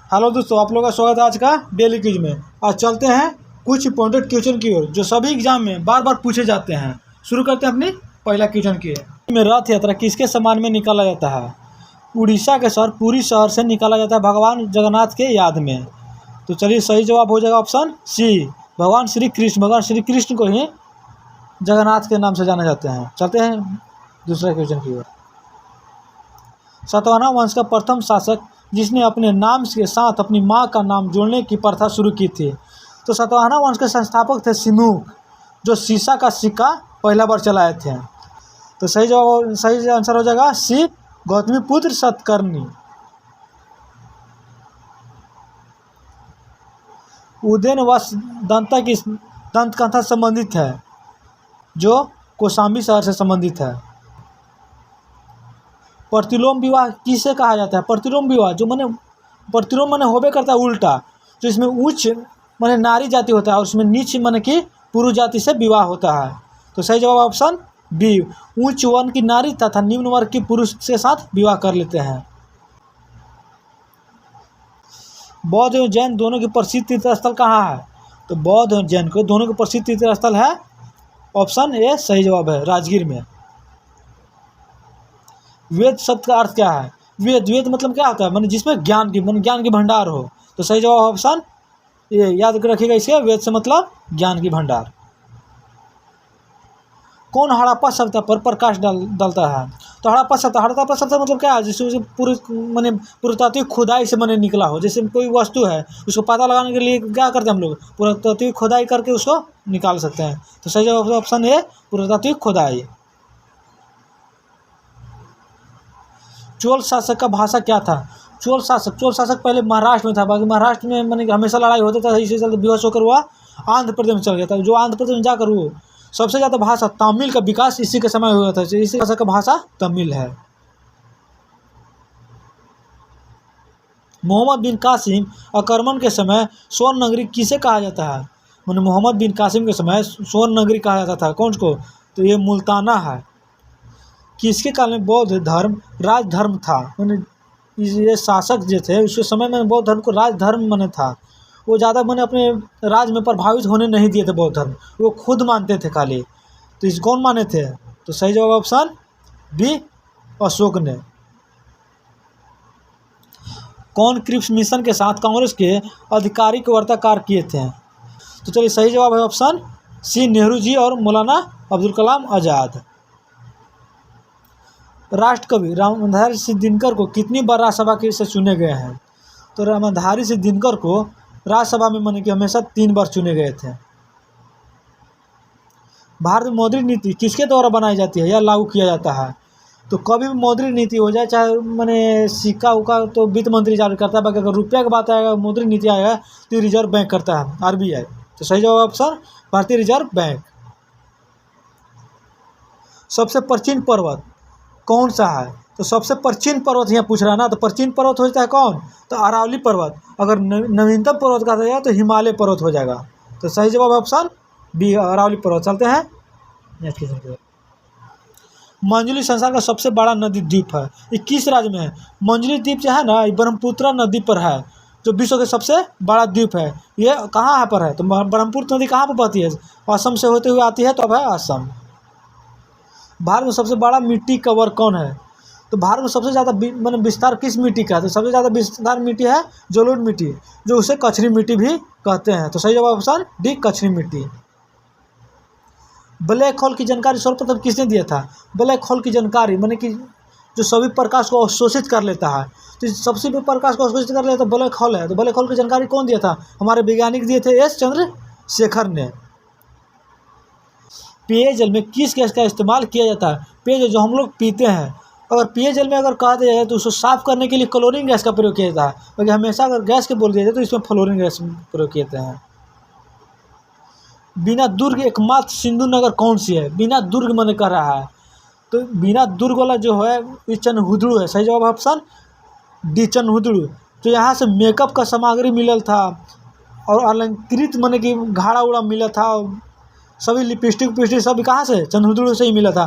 Hello दोस्तों, आप लोगों का स्वागत है आज का डेली क्विज में। आज चलते हैं कुछ इंपॉर्टेंट क्वेश्चन की ओर जो सभी एग्जाम में बार बार पूछे जाते हैं। शुरू करते हैं अपनी पहला क्वेश्चन की। में रथ यात्रा किसके सम्मान में निकाला जाता है? उड़ीसा के शहर पुरी शहर से निकाला जाता है भगवान जगन्नाथ के याद में। तो चलिए, सही जवाब हो जाएगा ऑप्शन सी, भगवान श्री कृष्ण। भगवान श्री कृष्ण को ही जगन्नाथ के नाम से जाने जाते हैं। चलते हैं दूसरे क्वेश्चन की ओर। सातवाहन वंश का प्रथम शासक जिसने अपने नाम के साथ अपनी मां का नाम जोड़ने की प्रथा शुरू की थी। तो सातवाहन वंश के संस्थापक थे सिमुक, जो सीसा का सिक्का पहला बार चलाए थे। तो सही आंसर हो जाएगा सी, गौतमी पुत्र सतकर्णी। उदयन वंश दंता की दंत कथा संबंधित है, जो कौशाम्बी शहर से संबंधित है। प्रतिलोम विवाह किसे कहा जाता है? प्रतिलोम विवाह जो प्रतिलोम माने होबे करता है उल्टा, तो इसमें उच्च माने नारी जाति होता है और उसमें नीच माने कि पुरुष जाति से विवाह होता है। तो सही जवाब ऑप्शन बी, उच्च वर्ण की नारी तथा निम्न वर्ग की पुरुष के साथ विवाह कर लेते हैं। बौद्ध एवं जैन दोनों की प्रसिद्ध तीर्थ स्थल कहाँ है? तो बौद्ध एवं जैन को दोनों के प्रसिद्ध तीर्थ स्थल है ऑप्शन ए, सही जवाब है राजगीर में। वेद शब्द का अर्थ क्या है? वेद मतलब क्या होता है? माने जिसमें ज्ञान की भंडार हो। तो सही जवाब ऑप्शन ये, याद रखिएगा इसे, वेद से मतलब ज्ञान की भंडार। कौन हड़प्पा सभ्यता पर प्रकाश डालता है? तो हड़प्पा सभ्यता मतलब क्या है? जिससे पुरातात्विक खुदाई से माने निकला हो। जैसे कोई वस्तु है, उसको पता लगाने के लिए क्या करते हैं हम लोग? पुरातात्विक खुदाई करके उसको निकाल सकते हैं। तो सही जवाब ऑप्शन ए, पुरातात्विक खुदाई। चोल शासक का भाषा क्या था? चोल शासक पहले महाराष्ट्र में था, बाकी महाराष्ट्र में माने हमेशा लड़ाई होता था, इसी चलते बेहोश होकर वह आंध्र प्रदेश में चल गया था। जो आंध्र प्रदेश में जाकर वो सबसे ज़्यादा भाषा तमिल का विकास इसी के समय हुआ था। इसी भाषा का भाषा तमिल है। मोहम्मद बिन कासिम आक्रमण के समय स्वर्ण नगरी किसे कहा जाता है? माने मोहम्मद बिन कासिम के समय स्वर्ण नगरी कहा जाता था कौन को? तो ये मुल्ताना है। किसके काल में बौद्ध धर्म राजधर्म था? मैंने ये शासक जो थे उसके समय में बौद्ध धर्म को राजधर्म माने था। वो ज़्यादा मैंने अपने राज में प्रभावित होने नहीं दिए थे बौद्ध धर्म, वो खुद मानते थे खाली। तो इस कौन माने थे? तो सही जवाब ऑप्शन बी, अशोक ने। कौन क्रिप्स मिशन के साथ कांग्रेस के आधिकारिक वार्ताकार किए थे? तो चलिए, सही जवाब है ऑप्शन सी, नेहरू जी और मौलाना अब्दुल कलाम आज़ाद। राष्ट्रकवि रामधारी सिंह दिनकर को कितनी बार राज्यसभा से चुने गए हैं? तो रामधारी सिंह दिनकर को राज्यसभा में माने कि हमेशा 3 बार चुने गए थे। भारत में मौद्रिक नीति किसके द्वारा बनाई जाती है या लागू किया जाता है? तो कभी भी मौद्रिक नीति हो जाए, चाहे माने सिक्का उक्का, तो वित्त मंत्री जारी करता है, बाकी अगर रुपया की बात आएगा, मौद्रिक नीति आएगा तो रिजर्व बैंक करता है, RBI। तो सही जवाब ऑप्शन भारतीय रिजर्व बैंक। सबसे प्राचीन पर्वत कौन सा है? तो सबसे प्राचीन पर्वत यहाँ पूछ रहा है ना, तो प्राचीन पर्वत हो जाता है कौन? तो अरावली पर्वत। अगर नवीनतम पर्वत कहा जाए तो हिमालय पर्वत हो जाएगा। तो सही जवाब ऑप्शन बी, अरावली पर्वत। चलते हैं नेक्स्ट क्वेश्चन। मंजुली संसार का सबसे बड़ा नदी द्वीप है, ये किस राज्य में है? मंजुली द्वीप जो है ना, ये ब्रह्मपुत्र नदी पर है, जो विश्व के सबसे बड़ा द्वीप है। ये कहाँ पर है? तो ब्रह्मपुत्र नदी कहाँ पर बहती है? असम से होते हुए आती है, तो अब है असम। भारत में सबसे बड़ा मिट्टी का वर्ग कौन है? तो भारत में सबसे ज़्यादा माने विस्तार किस मिट्टी का है? तो सबसे ज़्यादा विस्तार मिट्टी है जलोढ़ मिट्टी, जो उसे कछरी मिट्टी भी कहते हैं। तो सही जवाब ऑप्शन डी, कछरी मिट्टी। ब्लैक होल की जानकारी सर्वप्रथम किसने दिया था? ब्लैक होल की जानकारी माने कि जो सभी प्रकाश को अवशोषित कर लेता है, तो सबसे भी प्रकाश को अवशोषित कर लेता है ब्लैक होल है। तो ब्लैक होल की जानकारी कौन दिया था? हमारे वैज्ञानिक दिए थे, एस चंद्रशेखर ने। पेयजल में किस गैस का इस्तेमाल किया जाता है? पेयजल जो हम लोग पीते हैं, अगर पेयजल में अगर कहा जाए तो उसको साफ करने के लिए क्लोरीन गैस का प्रयोग किया जाता है, क्योंकि हमेशा अगर गैस के बोल दिया जाए तो इसमें फ्लोरीन गैस प्रयोग किए जाते हैं। बिना दुर्ग एकमात्र सिंधु नगर कौन सी है? बिना दुर्ग मैंने कह रहा है, तो बिना दुर्ग वाला जो है ये चनहुदड़ू है। सही जवाब ऑप्शन डी, चनहुदड़ू। तो यहाँ से मेकअप का सामग्री मिलल था और अलंकृत माने कि घाड़ा उड़ा मिला था, सभी लिपस्टिक सब कहाँ से? चनहुदड़ू से ही मिला था।